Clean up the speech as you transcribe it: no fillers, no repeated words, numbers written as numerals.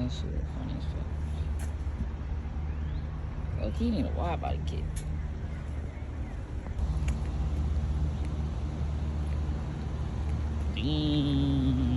That shit funny as fuck. Oh, he need a wide body kit. Damn.